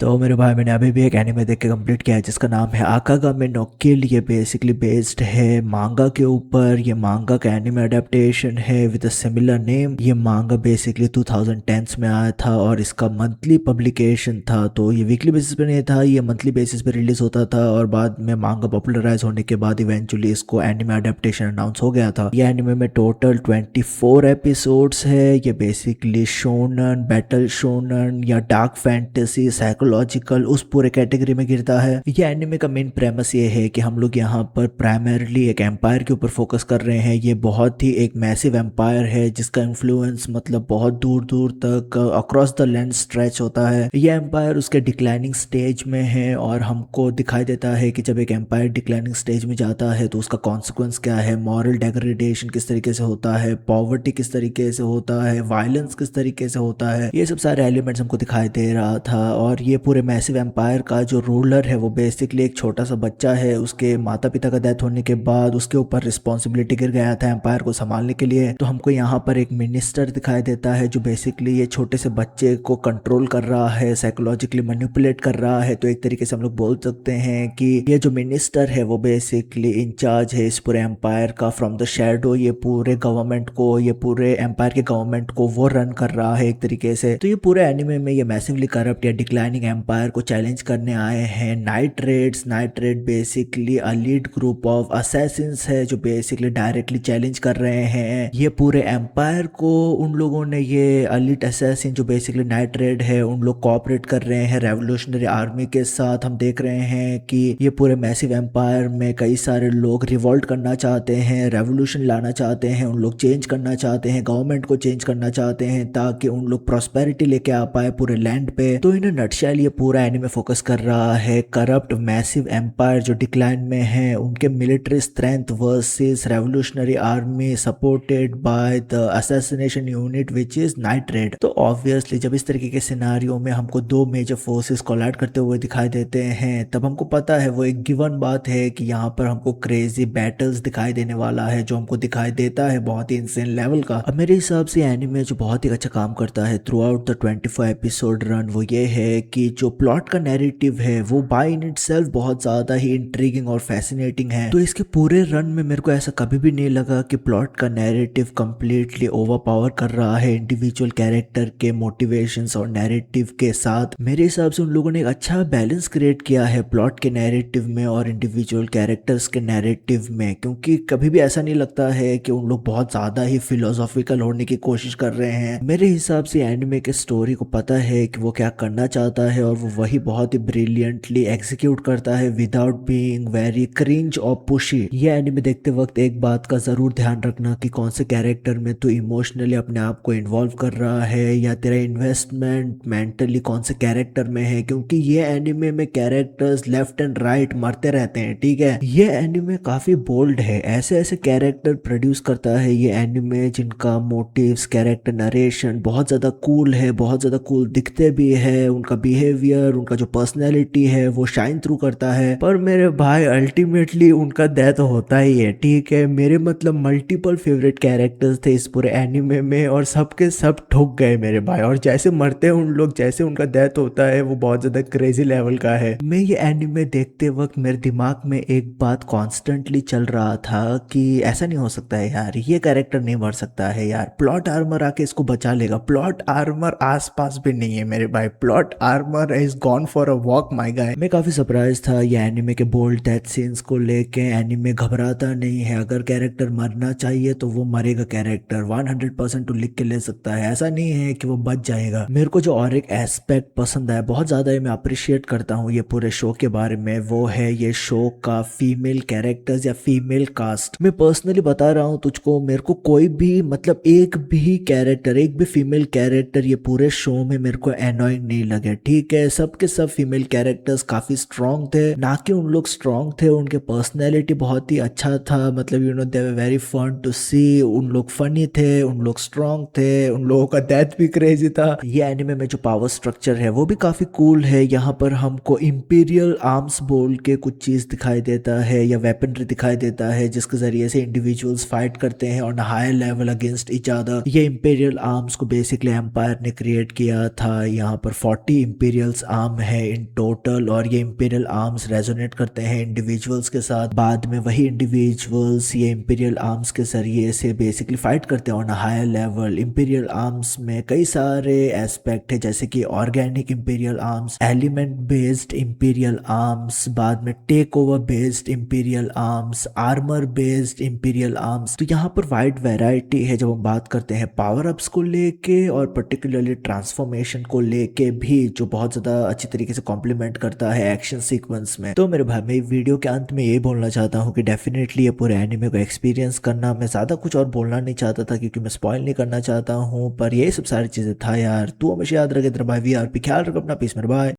तो मेरे भाई मैंने अभी भी एक एनिमे देख के कंप्लीट किया है जिसका नाम है आकागामे नो किल। ये बेसिकली बेस्ड है मांगा के ऊपर। ये मांगा का एनिमे अडेप्टेशन है विद अ सिमिलर नेम। ये मांगा बेसिकली 2010 में आया था और इसका मंथली पब्लिकेशन था। तो ये वीकली बेसिस पे नहीं था, ये मंथली बेसिस पे रिलीज होता था और बाद में मांगा पॉपुलराइज होने के बाद इवेंचुअली इसको एनिमे अडेप्टेशन अनाउंस हो गया था। ये एनिमे में टोटल 24 एपिसोड्स है। ये बेसिकली शोनन, बैटल शोनन या डार्क फैंटेसी, साइकोलॉजिकल उस पूरे कैटेगरी में गिरता है। ये एनिमे का मेन प्रेमस ये है कि हम लोग यहाँ पर प्राइमरली एक एम्पायर के ऊपर फोकस कर रहे हैं। ये बहुत ही एक मैसिव एम्पायर है जिसका इन्फ्लुएंस मतलब बहुत दूर दूर तक अक्रॉस द लैंड स्ट्रेच होता है। ये एम्पायर उसके डिक्लाइनिंग स्टेज में है और हमको दिखाई देता है कि जब एक एम्पायर डिक्लाइनिंग स्टेज में जाता है तो उसका कॉन्सिक्वेंस क्या है, मॉरल डेग्रेडेशन किस तरीके से होता है, पॉवर्टी किस तरीके से होता है, वायलेंस किस तरीके से होता है। ये सब सारे एलिमेंट्स हमको दिखाई दे रहा था। और ये पूरे मैसिव एम्पायर का जो रूलर है वो बेसिकली एक छोटा सा बच्चा है। उसके माता पिता का डेथ होने के बाद उसके ऊपर रिस्पॉन्सिबिलिटी गिर गया था एम्पायर को संभालने के लिए। तो हमको यहाँ पर एक मिनिस्टर दिखाई देता है जो बेसिकली ये छोटे से बच्चे को कंट्रोल कर रहा है, साइकोलॉजिकली मैनिपुलेट कर रहा है। तो एक तरीके से हम लोग बोल सकते हैं कि ये जो मिनिस्टर है वो बेसिकली इंचार्ज है इस पूरे एम्पायर का फ्रॉम द शैडो। ये पूरे गवर्नमेंट को, ये पूरे एम्पायर के गवर्नमेंट को वो रन कर रहा है एक तरीके से। तो ये पूरे एनिमे में ये मैसिवली करप्ट या डिक्लाइनिंग एम्पायर को चैलेंज करने आए हैं Night Raids. Night Raid basically a lead group of assassins है जो बेसिकली डायरेक्टली चैलेंज कर रहे हैं ये पूरे एम्पायर को। उन लोगों ने ये एलिट असैसिन जो बेसिकली नाइट रेड है उन लोग कोऑपरेट कर रहे हैं रेवोल्यूशनरी आर्मी के साथ। हम देख रहे हैं कि ये पूरे मैसिव एम्पायर में कई सारे लोग रिवॉल्ट करना चाहते हैं, रेवोल्यूशन लाना चाहते हैं, उन लोग चेंज करना चाहते हैं, गवर्नमेंट को चेंज करना चाहते हैं ताकि उन लोग प्रॉस्पेरिटी लेके आ पाए पूरे लैंड पे। तो इन नटशेल ये पूरा एनिमे फोकस कर रहा है करप्ट मैसिव एम्पायर जो डिक्लाइन में है उनके military strength versus revolutionary army supported by the assassination unit which is night red. तो ऑब्वियसली जब इस तरीके के सिनारियो में हमको दो मेजर फोर्सेस कोलाइड करते हुए दिखाई देते हैं तब हमको पता है वो एक गिवन बात है कि यहाँ पर हमको क्रेजी बैटल्स दिखाई देने वाला है जो हमको दिखाई देता है बहुत ही इंसेन लेवल का। अब मेरे हिसाब से एनिमे जो बहुत ही अच्छा काम करता है through out the 24 episode run वो ये है कि जो प्लॉट का नैरेटिव है वो बाय इन इटसेल्फ बहुत ज्यादा ही इंट्रिगिंग और फैसिनेटिंग है। तो इसके पूरे रन में मेरे को ऐसा कभी भी नहीं लगा कि प्लॉट का नैरेटिव कंप्लीटली ओवरपावर कर रहा है इंडिविजुअल कैरेक्टर के मोटिवेशंस और नैरेटिव के साथ। मेरे हिसाब से उन लोगों ने एक अच्छा बैलेंस क्रिएट किया है प्लॉट के नैरेटिव में और इंडिविजुअल कैरेक्टर्स के नैरेटिव में, क्योंकि कभी भी ऐसा नहीं लगता है कि उन लोग बहुत ज्यादा ही फिलोसॉफिकल होने की कोशिश कर रहे हैं। मेरे हिसाब से एनिमे के स्टोरी को पता है कि वो क्या करना चाहता है और वो वही बहुत ही ब्रिलियंटली एग्जीक्यूट करता है विदाउट बीइंग वेरी क्रिंज और पुशी। ये एनिमे देखते वक्त एक बात का जरूर ध्यान रखना कि कौन से कैरेक्टर में तू इमोशनली अपने आप को इन्वॉल्व कर रहा है या तेरा इन्वेस्टमेंट मेंटली कौन से कैरेक्टर में है, क्योंकि ये एनिमे में कैरेक्टर्स लेफ्ट एंड राइट मरते रहते हैं। ठीक है, ये एनिमे काफी बोल्ड है, ऐसे ऐसे कैरेक्टर प्रोड्यूस करता है ये एनिमे जिनका मोटिव्स, कैरेक्टर नरेशन बहुत ज्यादा कूल है, बहुत ज्यादा कूल दिखते भी है, उनका बिहेवियर, उनका जो पर्सनैलिटी है वो शाइन थ्रू करता है। पर मेरे भाई अल्टीमेटली उनका डेथ होता ही है। ठीक है, मेरे मतलब मल्टीपल फेवरेट कैरेक्टर्स थे इस पूरे एनिमे में और सबके सब ठुक गए मेरे भाई। और जैसे मरते हैं उन लोग, जैसे उनका डेथ होता है वो बहुत ज्यादा क्रेजी लेवल का है। मैं ये एनिमे देखते वक्त मेरे दिमाग में एक बात कॉन्स्टेंटली चल रहा था कि ऐसा नहीं हो सकता है यार, ये कैरेक्टर नहीं मर सकता है यार, प्लॉट आर्मर आके इसको बचा लेगा। प्लॉट आर्मर आसपास भी नहीं है मेरे भाई, plot armour is gone for a walk my guy. मैं काफी सरप्राइज था ये एनिमे के बोल्ड डेथ सीन्स को लेके। एनिमे घबराता नहीं है, अगर कैरेक्टर मरना चाहिए तो वो मरेगा कैरेक्टर 100% तो लिख के ले सकता है, ऐसा नहीं है कि वो बच जाएगा। मेरे को जो और एक एस्पेक्ट पसंद आया बहुत ज्यादा मैं अप्रिशिएट करता हूँ ये पूरे शो के बारे में, वो है ये शो का फीमेल कैरेक्टर्स या फीमेल कास्ट। मैं पर्सनली बता रहा हूँ तुझको, मेरे को कोई भी मतलब एक भी कैरेक्टर, एक भी फीमेल कैरेक्टर ये पूरे शो में मेरे को एनोइंग नहीं लगे। ठीक है, सबके सब फीमेल कैरेक्टर्स काफी स्ट्रॉन्ग थे, ना कि उन लोग स्ट्रॉन्ग थे, उनके पर्सनैलिटी बहुत ही अच्छा था। मतलब you know they were very fun to see, उन लोग फनी थे, उन लोग स्ट्रॉन्ग थे, उन लोगों का डेथ भी क्रेजी था। ये एनिमे में जो पावर स्ट्रक्चर है वो भी काफी कूल है। यहाँ पर हमको इंपीरियल आर्म्स बोल के कुछ चीज दिखाई देता है या वेपनरी दिखाई देता है जिसके जरिए से इंडिविजुअल्स फाइट करते हैं on higher level against each other. ये इंपीरियल आर्म्स को बेसिकली एम्पायर ने क्रिएट किया था। यहाँ पर 40 इंपीरियल इंपीरियल्स आर्म है इन टोटल, और ये इंपीरियल आर्म्स रेजोनेट करते हैं इंडिविजुअल्स के साथ। बाद में वही इंडिविजुअल्स ये इंपीरियल आर्म्स के जरिए से बेसिकली फाइट करते हैं on a higher level. Imperial arms में कई सारे एस्पेक्ट है, जैसे कि organic imperial arms, element based imperial arms, बाद में take over based imperial arms, armour based imperial arms. तो यहाँ पर वाइड वैरायटी है जब हम बात करते हैं पावर अप्स को लेके, और पर्टिकुलरली ट्रांसफॉर्मेशन को लेके भी, जो बहुत ज़्यादा अच्छी तरीके से कॉम्प्लीमेंट करता है एक्शन सीक्वेंस में। तो मेरे भाई, मैं वीडियो के अंत में ये बोलना चाहता हूँ कि डेफिनेटली ये पूरे एनिमे को एक्सपीरियंस करना। मैं ज़्यादा कुछ और बोलना नहीं चाहता था क्योंकि मैं स्पॉइल नहीं करना चाहता हूँ, पर ये सब सारी चीज़ें था यार। तू हमेशा याद रखे तेरा भाई VR पे, ख्याल रख अपना, पीस मेरे भाई।